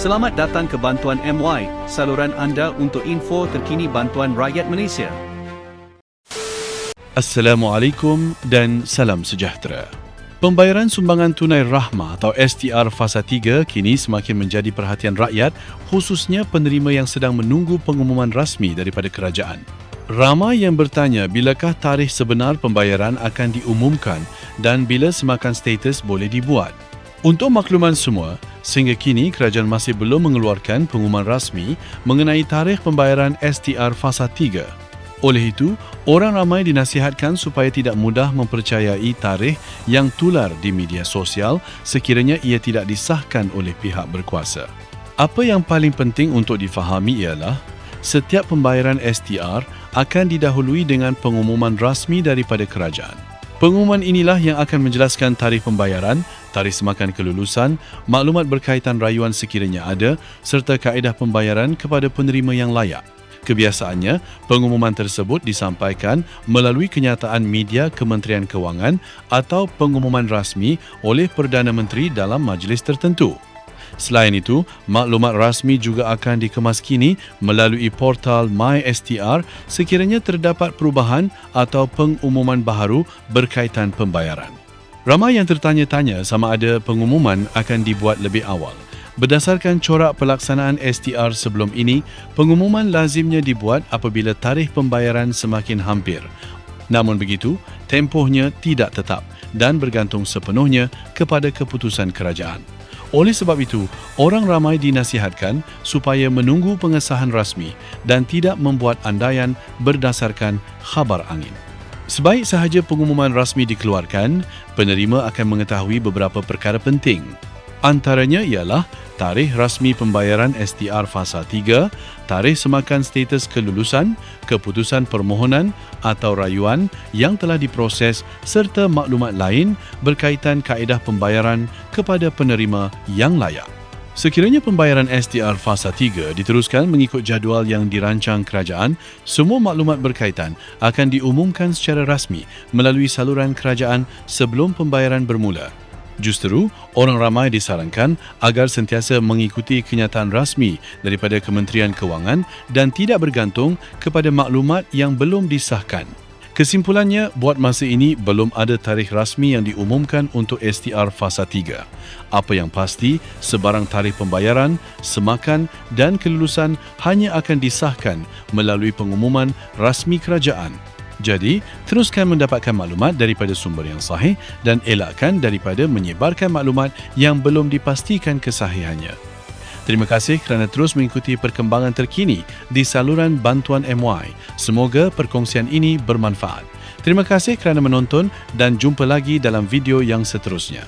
Selamat datang ke Bantuan MY, saluran anda untuk info terkini bantuan rakyat Malaysia. Assalamualaikum dan salam sejahtera. Pembayaran sumbangan tunai rahmah atau STR Fasa 3 kini semakin menjadi perhatian rakyat, khususnya penerima yang sedang menunggu pengumuman rasmi daripada kerajaan. Ramai yang bertanya bilakah tarikh sebenar pembayaran akan diumumkan dan bila semakan status boleh dibuat. Untuk makluman semua, sehingga kini kerajaan masih belum mengeluarkan pengumuman rasmi mengenai tarikh pembayaran STR Fasa 3. Oleh itu, orang ramai dinasihatkan supaya tidak mudah mempercayai tarikh yang tular di media sosial sekiranya ia tidak disahkan oleh pihak berkuasa. Apa yang paling penting untuk difahami ialah setiap pembayaran STR akan didahului dengan pengumuman rasmi daripada kerajaan. Pengumuman inilah yang akan menjelaskan tarikh pembayaran, tarikh semakan kelulusan, maklumat berkaitan rayuan sekiranya ada serta kaedah pembayaran kepada penerima yang layak. Kebiasaannya, pengumuman tersebut disampaikan melalui kenyataan media Kementerian Kewangan atau pengumuman rasmi oleh Perdana Menteri dalam majlis tertentu. Selain itu, maklumat rasmi juga akan dikemas kini melalui portal MySTR sekiranya terdapat perubahan atau pengumuman baharu berkaitan pembayaran. Ramai yang tertanya-tanya sama ada pengumuman akan dibuat lebih awal. Berdasarkan corak pelaksanaan STR sebelum ini, pengumuman lazimnya dibuat apabila tarikh pembayaran semakin hampir. Namun begitu, tempohnya tidak tetap dan bergantung sepenuhnya kepada keputusan kerajaan. Oleh sebab itu, orang ramai dinasihatkan supaya menunggu pengesahan rasmi dan tidak membuat andaian berdasarkan khabar angin. Sebaik sahaja pengumuman rasmi dikeluarkan, penerima akan mengetahui beberapa perkara penting. Antaranya ialah tarikh rasmi pembayaran STR Fasa 3, tarikh semakan status kelulusan, keputusan permohonan atau rayuan yang telah diproses serta maklumat lain berkaitan kaedah pembayaran kepada penerima yang layak. Sekiranya pembayaran STR Fasa 3 diteruskan mengikut jadual yang dirancang kerajaan, semua maklumat berkaitan akan diumumkan secara rasmi melalui saluran kerajaan sebelum pembayaran bermula. Justeru, orang ramai disarankan agar sentiasa mengikuti kenyataan rasmi daripada Kementerian Kewangan dan tidak bergantung kepada maklumat yang belum disahkan. Kesimpulannya, buat masa ini belum ada tarikh rasmi yang diumumkan untuk STR Fasa 3. Apa yang pasti, sebarang tarikh pembayaran, semakan dan kelulusan hanya akan disahkan melalui pengumuman rasmi kerajaan. Jadi, teruskan mendapatkan maklumat daripada sumber yang sahih dan elakkan daripada menyebarkan maklumat yang belum dipastikan kesahihannya. Terima kasih kerana terus mengikuti perkembangan terkini di saluran Bantuan MY. Semoga perkongsian ini bermanfaat. Terima kasih kerana menonton dan jumpa lagi dalam video yang seterusnya.